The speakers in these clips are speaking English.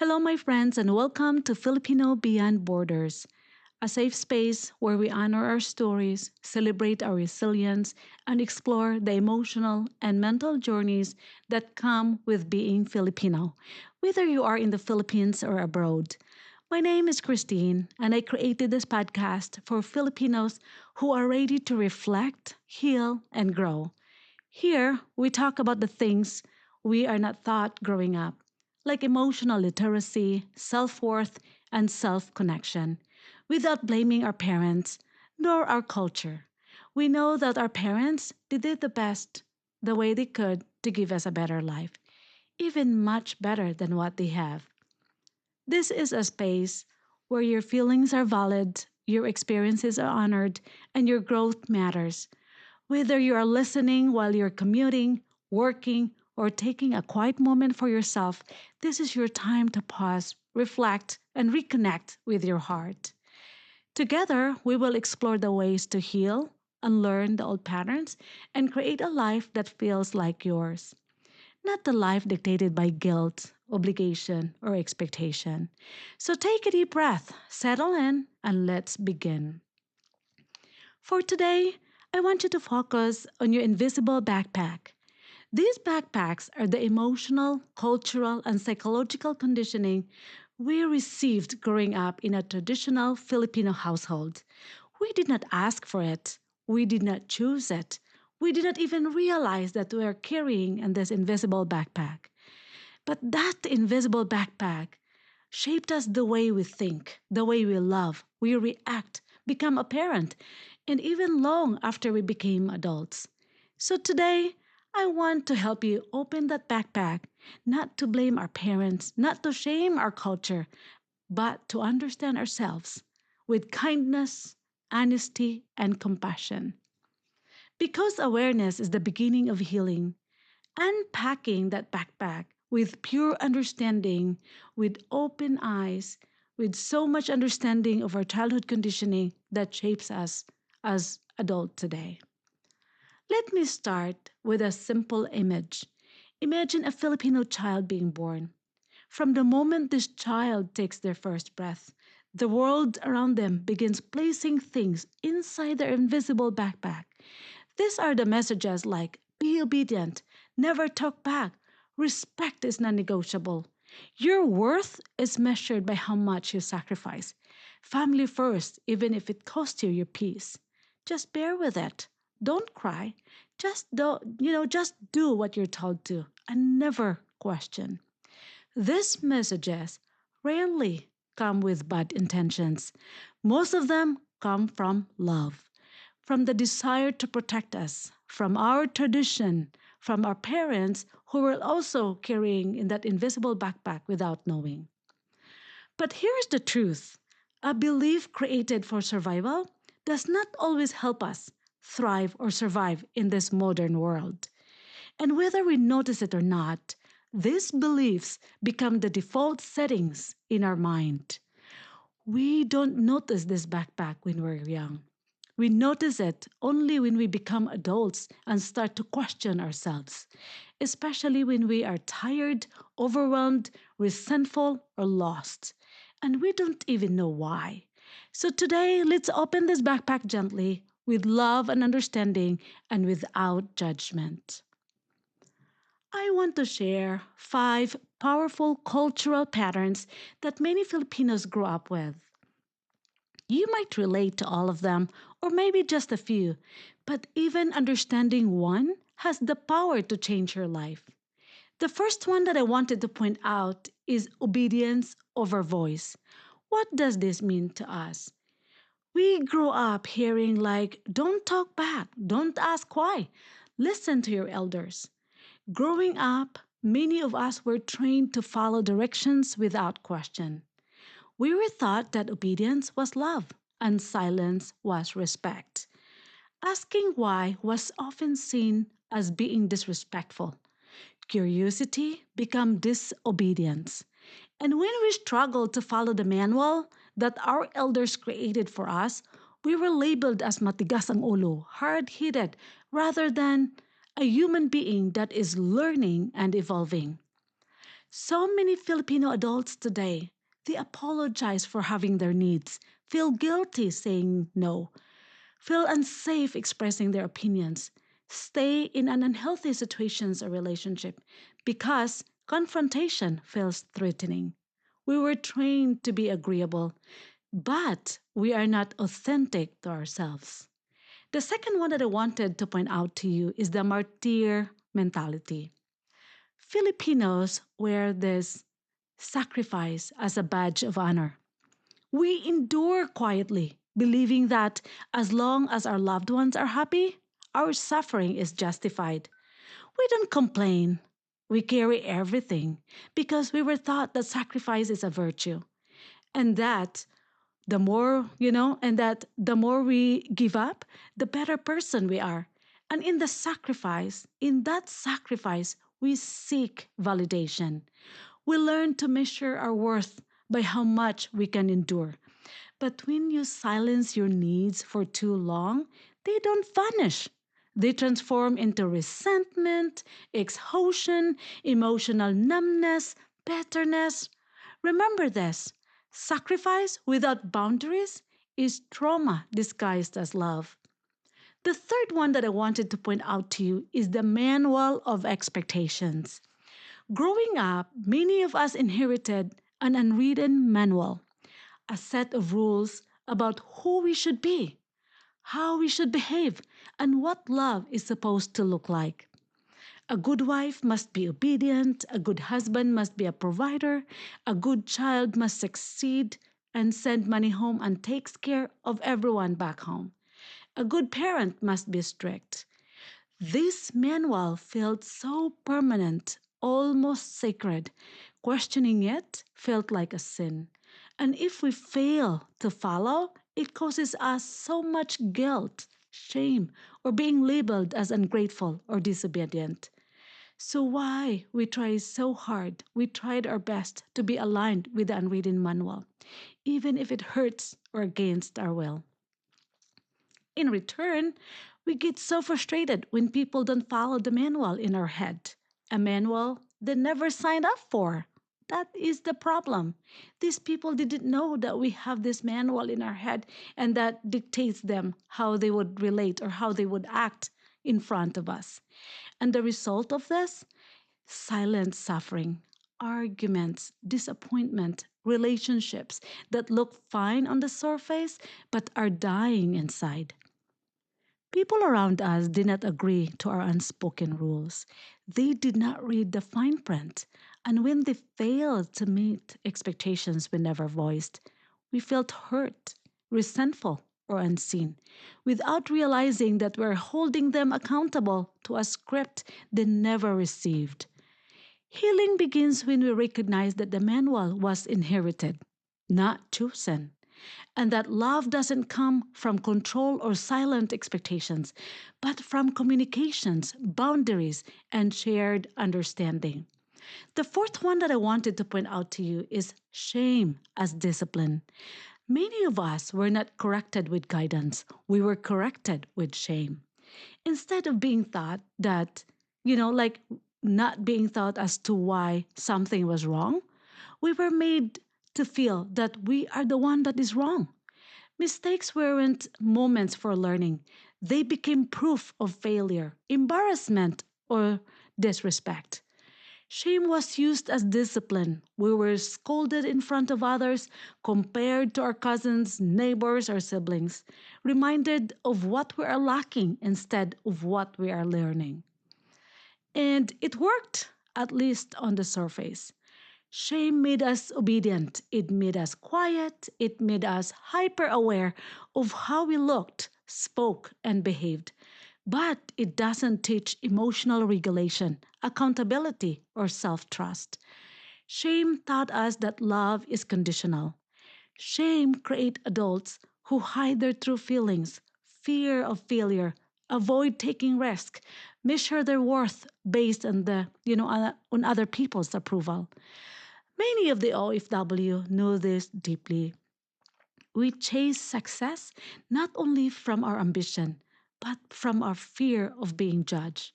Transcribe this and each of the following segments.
Hello, my friends, and welcome to Filipino Beyond Borders, a safe space where we honor our stories, celebrate our resilience, and explore the emotional and mental journeys that come with being Filipino, whether you are in the Philippines or abroad. My name is Christine, and I created this podcast for Filipinos who are ready to reflect, heal, and grow. Here, we talk about the things we are not taught growing up, like emotional literacy, self worth, and self connection, without blaming our parents nor our culture. We know that our parents did the best the way they could to give us a better life, even much better than what they have. This is a space where your feelings are valid, your experiences are honored, and your growth matters. Whether you are listening while you're commuting, working, or taking a quiet moment for yourself, this is your time to pause, reflect, and reconnect with your heart. Together, we will explore the ways to heal, unlearn the old patterns, and create a life that feels like yours. Not the life dictated by guilt, obligation, or expectation. So take a deep breath, settle in, and let's begin. For today, I want you to focus on your invisible backpack. These backpacks are the emotional, cultural, and psychological conditioning we received growing up in a traditional Filipino household. We did not ask for it, we did not choose it. We did not even realize that we are carrying in this invisible backpack. But that invisible backpack shaped us the way we think, the way we love, we react, become a parent, and even long after we became adults. So today, I want to help you open that backpack, not to blame our parents, not to shame our culture, but to understand ourselves with kindness, honesty, and compassion. Because awareness is the beginning of healing, unpacking that backpack with pure understanding, with open eyes, with so much understanding of our childhood conditioning that shapes us as adult today. Let me start with a simple image. Imagine a Filipino child being born. From the moment this child takes their first breath, the world around them begins placing things inside their invisible backpack. These are the messages like be obedient, never talk back, respect is non negotiable. Your worth is measured by how much you sacrifice. Family first, even if it costs you your peace. Just bear with it. Don't cry. Just do what you're told to and never question. These messages rarely come with bad intentions. Most of them come from love, from the desire to protect us, from our tradition, from our parents who were also carrying in that invisible backpack without knowing. But here's the truth: a belief created for survival does not always help us thrive or survive in this modern world. And whether we notice it or not, these beliefs become the default settings in our mind. We don't notice this backpack when we're young. We notice it only when we become adults and start to question ourselves, especially when we are tired, overwhelmed, resentful, or lost. And we don't even know why. So today, let's open this backpack gently with love and understanding and without judgment. I want to share 5 powerful cultural patterns that many Filipinos grow up with. You might relate to all of them, or maybe just a few, but even understanding one has the power to change your life. The first one that I wanted to point out is obedience over voice. What does this mean to us? We grow up hearing like, don't talk back, don't ask why, listen to your elders. Growing up, many of us were trained to follow directions without question. We were taught that obedience was love and silence was respect. Asking why was often seen as being disrespectful. Curiosity became disobedience. And when we struggled to follow the manual that our elders created for us, we were labeled as matigas ang ulo, hard-headed, rather than a human being that is learning and evolving. So many Filipino adults today, they apologize for having their needs, feel guilty saying no, feel unsafe expressing their opinions, stay in an unhealthy situations or relationship because confrontation feels threatening. We were trained to be agreeable, but we are not authentic to ourselves. The second one that I wanted to point out to you is the martyr mentality. Filipinos wear this sacrifice as a badge of honor. We endure quietly, believing that as long as our loved ones are happy, our suffering is justified. We don't complain. We carry everything because we were taught that sacrifice is a virtue and that the more we give up, the better person we are. And in that sacrifice, we seek validation. We learn to measure our worth by how much we can endure. But when you silence your needs for too long, they don't vanish. They transform into resentment, exhaustion, emotional numbness, bitterness. Remember this: sacrifice without boundaries is trauma disguised as love. The third one that I wanted to point out to you is the manual of expectations. Growing up, many of us inherited an unwritten manual, a set of rules about who we should be, how we should behave, and what love is supposed to look like. A good wife must be obedient, a good husband must be a provider, a good child must succeed and send money home and takes care of everyone back home. A good parent must be strict. This manual felt so permanent, almost sacred. Questioning it felt like a sin. And if we fail to follow, it causes us so much guilt, shame, or being labeled as ungrateful or disobedient. So why we try so hard, we tried our best to be aligned with the unwritten manual, even if it hurts or against our will. In return, we get so frustrated when people don't follow the manual in our head, a manual they never signed up for. That is the problem. These people didn't know that we have this manual in our head and that dictates them how they would relate or how they would act in front of us. And the result of this? Silent suffering, arguments, disappointment, relationships that look fine on the surface but are dying inside. People around us did not agree to our unspoken rules. They did not read the fine print. And when they failed to meet expectations we never voiced, we felt hurt, resentful, or unseen, without realizing that we're holding them accountable to a script they never received. Healing begins when we recognize that the manual was inherited, not chosen, and that love doesn't come from control or silent expectations, but from communications, boundaries, and shared understanding. The fourth one that I wanted to point out to you is shame as discipline. Many of us were not corrected with guidance, we were corrected with shame. Instead of being thought that, like not being thought as to why something was wrong, we were made to feel that we are the one that is wrong. Mistakes weren't moments for learning, they became proof of failure, embarrassment, or disrespect. Shame was used as discipline. We were scolded in front of others, compared to our cousins, neighbors, or siblings, reminded of what we are lacking instead of what we are learning. And it worked, at least on the surface. Shame made us obedient. It made us quiet. It made us hyper aware of how we looked, spoke, and behaved. But it doesn't teach emotional regulation, accountability, or self trust. Shame taught us that love is conditional. Shame creates adults who hide their true feelings, fear of failure, avoid taking risk, measure their worth based on on other people's approval. Many of the OFW know this deeply. We chase success not only from our ambition, but from our fear of being judged.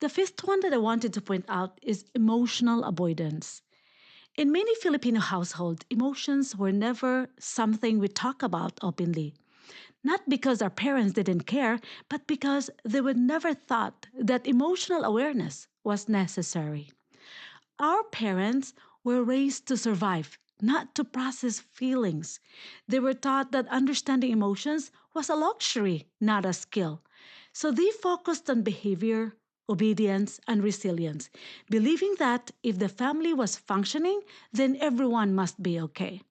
The fifth one that I wanted to point out is emotional avoidance. In many Filipino households, emotions were never something we talk about openly. Not because our parents didn't care, but because they would never thought that emotional awareness was necessary. Our parents were raised to survive, not to process feelings. They were taught that understanding emotions was a luxury, not a skill. So they focused on behavior, obedience, and resilience, believing that if the family was functioning, then everyone must be okay.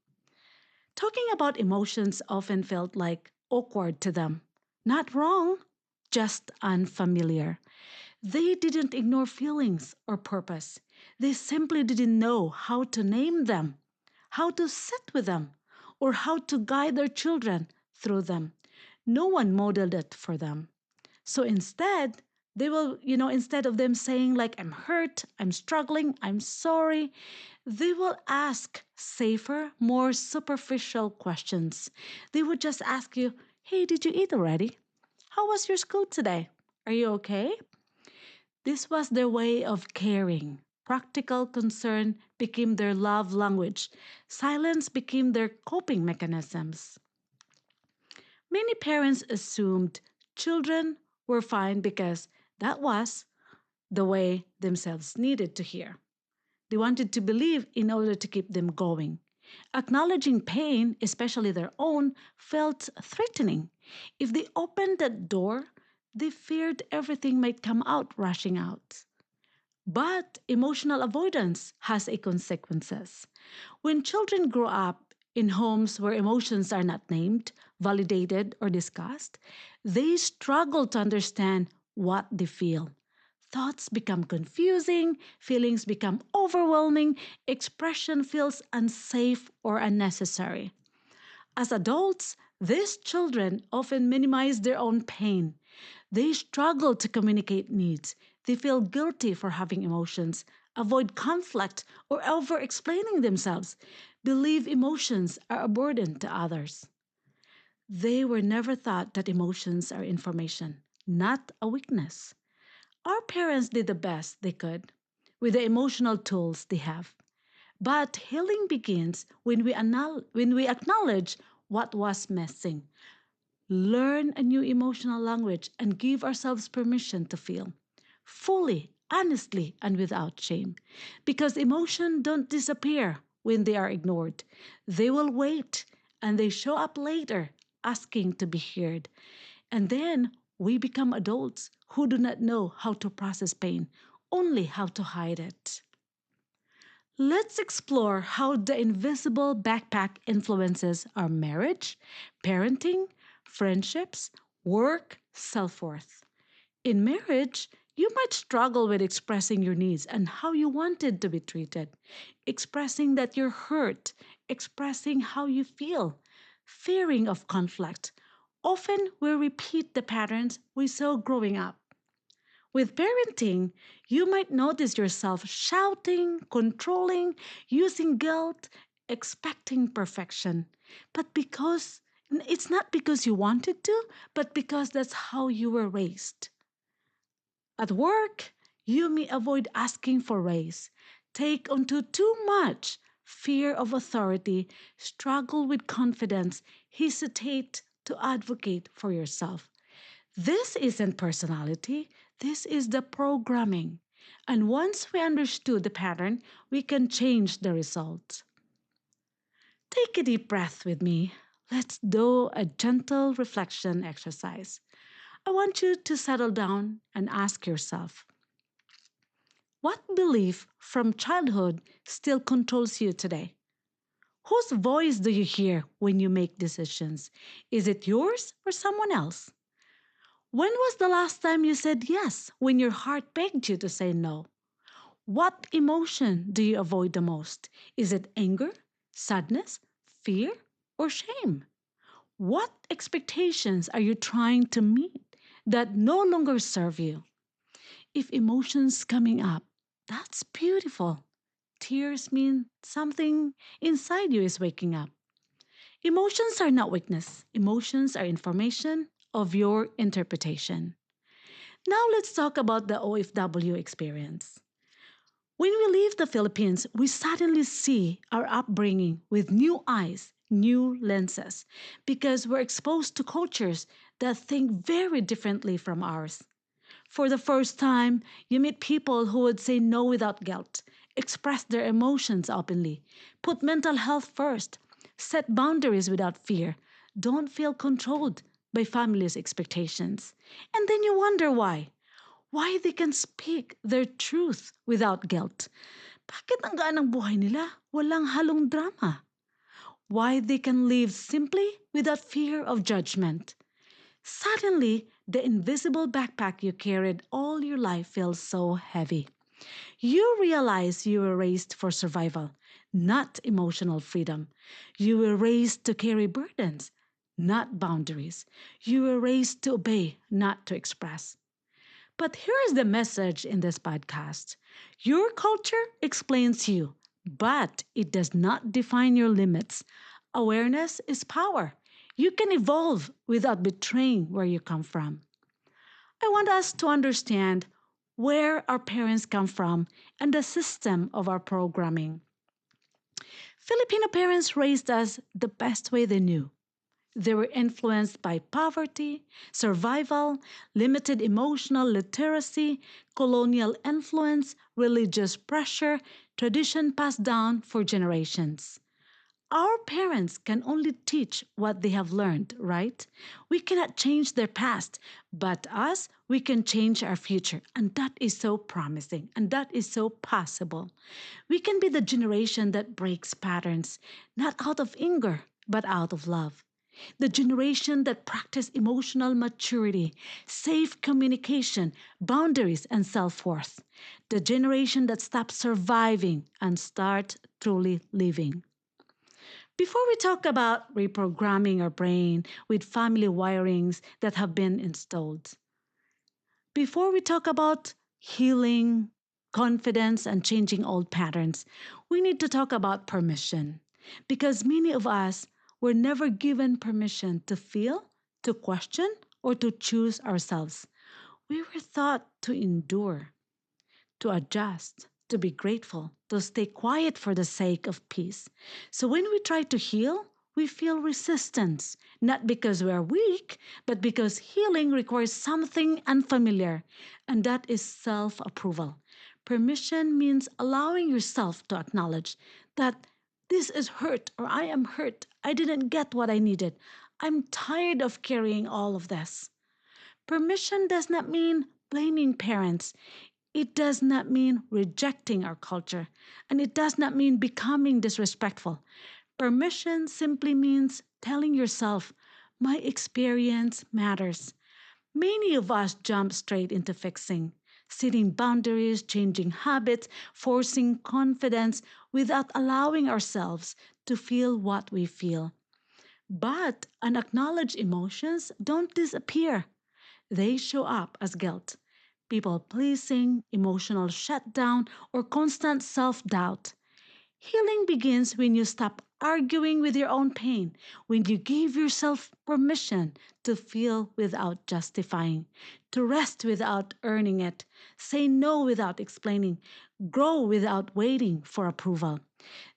Talking about emotions often felt like awkward to them. Not wrong, just unfamiliar. They didn't ignore feelings or purpose. They simply didn't know how to name them, how to sit with them, or how to guide their children through them. No one modeled it for them. So instead, instead of them saying, like, I'm hurt, I'm struggling, I'm sorry, they will ask safer, more superficial questions. They would just ask you, hey, did you eat already? How was your school today? Are you okay? This was their way of caring. Practical concern became their love language. Silence became their coping mechanisms. Many parents assumed children were fine because that was the way themselves needed to hear. They wanted to believe in order to keep them going. Acknowledging pain, especially their own, felt threatening. If they opened that door, they feared everything might come out rushing out. But emotional avoidance has a consequences. When children grow up in homes where emotions are not named, validated, or discussed, they struggle to understand what they feel. Thoughts become confusing, feelings become overwhelming, expression feels unsafe or unnecessary. As adults, these children often minimize their own pain. They struggle to communicate needs. They feel guilty for having emotions, avoid conflict, or over explaining themselves, believe emotions are a burden to others. They were never taught that emotions are information, not a weakness. Our parents did the best they could with the emotional tools they have. But healing begins when we acknowledge what was missing, learn a new emotional language, and give ourselves permission to feel fully, honestly, and without shame. Because emotions don't disappear when they are ignored, they will wait and they show up later asking to be heard. And then we become adults who do not know how to process pain, only how to hide it. Let's explore how the invisible backpack influences our marriage, parenting, friendships, work, self worth. In marriage, you might struggle with expressing your needs and how you wanted to be treated, expressing that you're hurt, expressing how you feel, fearing of conflict. Often we repeat the patterns we saw growing up. With parenting, you might notice yourself shouting, controlling, using guilt, expecting perfection. But because it's not because you wanted to, but because that's how you were raised. At work, you may avoid asking for raise, take onto too much, fear of authority, struggle with confidence, hesitate to advocate for yourself. This isn't personality, this is the programming. And once we understood the pattern, we can change the result. Take a deep breath with me. Let's do a gentle reflection exercise. I want you to settle down and ask yourself, what belief from childhood still controls you today? Whose voice do you hear when you make decisions? Is it yours or someone else? When was the last time you said yes when your heart begged you to say no? What emotion do you avoid the most? Is it anger, sadness, fear, or shame? What expectations are you trying to meet that no longer serve you? If emotions coming up, that's beautiful. Tears mean something inside you is waking up. Emotions are not weakness. Emotions are information of your interpretation. Now let's talk about the OFW experience. When we leave the Philippines, we suddenly see our upbringing with new eyes, new lenses, because we're exposed to cultures that think very differently from ours. For the first time, you meet people who would say no without guilt, express their emotions openly, put mental health first, set boundaries without fear, don't feel controlled by family's expectations. And then you wonder why they can speak their truth without guilt. Bakit ang gaan ng buhay nila? Walang halong drama. Why they can live simply without fear of judgment. Suddenly, the invisible backpack you carried all your life feels so heavy. You realize you were raised for survival, not emotional freedom. You were raised to carry burdens, not boundaries. You were raised to obey, not to express. But here is the message in this podcast: your culture explains you, but it does not define your limits. Awareness is power. You can evolve without betraying where you come from. I want us to understand where our parents come from and the system of our programming. Filipino parents raised us the best way they knew. They were influenced by poverty, survival, limited emotional literacy, colonial influence, religious pressure, tradition passed down for generations. Our parents can only teach what they have learned, right? We cannot change their past, but us, we can change our future. And that is so promising and that is so possible. We can be the generation that breaks patterns, not out of anger, but out of love. The generation that practice emotional maturity, safe communication, boundaries, and self worth. The generation that stops surviving and start truly living. Before we talk about reprogramming our brain with family wirings that have been installed, before we talk about healing, confidence, and changing old patterns, we need to talk about permission. Because many of us were never given permission to feel, to question, or to choose ourselves. We were taught to endure, to adjust, to be grateful, to stay quiet for the sake of peace. So when we try to heal, we feel resistance, not because we are weak, but because healing requires something unfamiliar, and that is self approval. Permission means allowing yourself to acknowledge that this is hurt or I am hurt. I didn't get what I needed. I'm tired of carrying all of this. Permission does not mean blaming parents. It does not mean rejecting our culture, and it does not mean becoming disrespectful. Permission simply means telling yourself, my experience matters. Many of us jump straight into fixing, setting boundaries, changing habits, forcing confidence without allowing ourselves to feel what we feel. But unacknowledged emotions don't disappear. They show up as guilt, people pleasing, emotional shutdown, or constant self doubt. Healing begins when you stop arguing with your own pain, when you give yourself permission to feel without justifying, to rest without earning it, say no without explaining, grow without waiting for approval.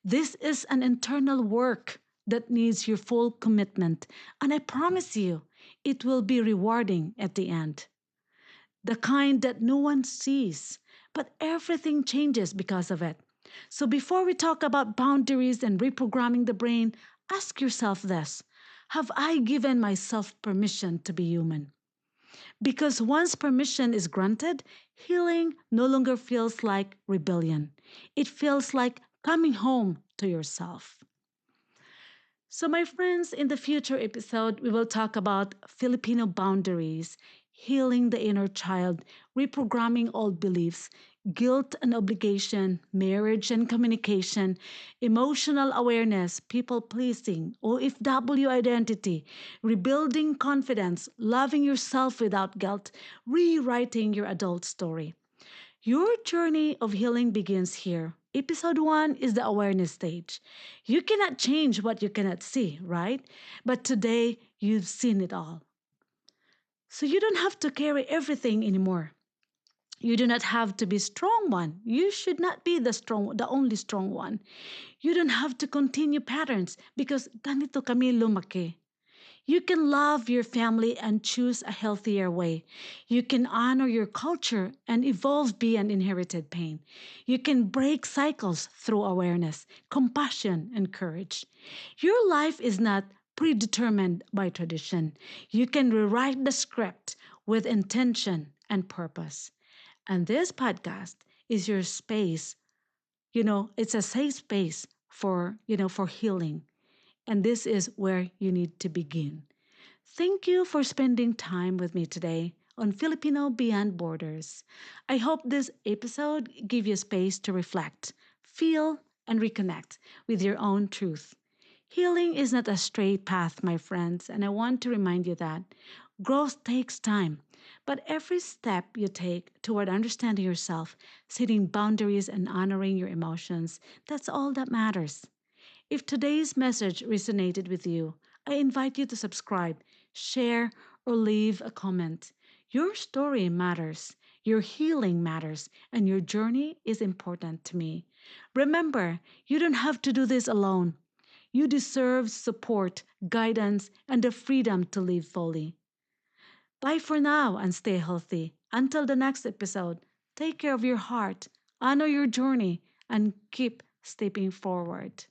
This is an internal work that needs your full commitment, and I promise you, it will be rewarding at the end. The kind that no one sees, but everything changes because of it. So before we talk about boundaries and reprogramming the brain, ask yourself this: have I given myself permission to be human? Because once permission is granted, healing no longer feels like rebellion. It feels like coming home to yourself. So, my friends, in the future episode, we will talk about Filipino boundaries, healing the inner child, reprogramming old beliefs, guilt and obligation, marriage and communication, emotional awareness, people pleasing, OFW identity, rebuilding confidence, loving yourself without guilt, rewriting your adult story. Your journey of healing begins here. Episode 1 is the awareness stage. You cannot change what you cannot see, right? But today, you've seen it all. So you don't have to carry everything anymore. You do not have to be strong one. You should not be the only strong one. You don't have to continue patterns because ganito kami lumaki. You can love your family and choose a healthier way. You can honor your culture and evolve beyond inherited pain. You can break cycles through awareness, compassion, and courage. Your life is not predetermined by tradition. You can rewrite the script with intention and purpose. And this podcast is your space. It's a safe space for healing. And this is where you need to begin. Thank you for spending time with me today on Filipino Beyond Borders. I hope this episode give you space to reflect, feel, and reconnect with your own truth. Healing is not a straight path, my friends, and I want to remind you that growth takes time. But every step you take toward understanding yourself, setting boundaries, and honoring your emotions, that's all that matters. If today's message resonated with you, I invite you to subscribe, share, or leave a comment. Your story matters, your healing matters, and your journey is important to me. Remember, you don't have to do this alone. You deserve support, guidance, and the freedom to live fully. Bye for now and stay healthy. Until the next episode, take care of your heart, honor your journey, and keep stepping forward.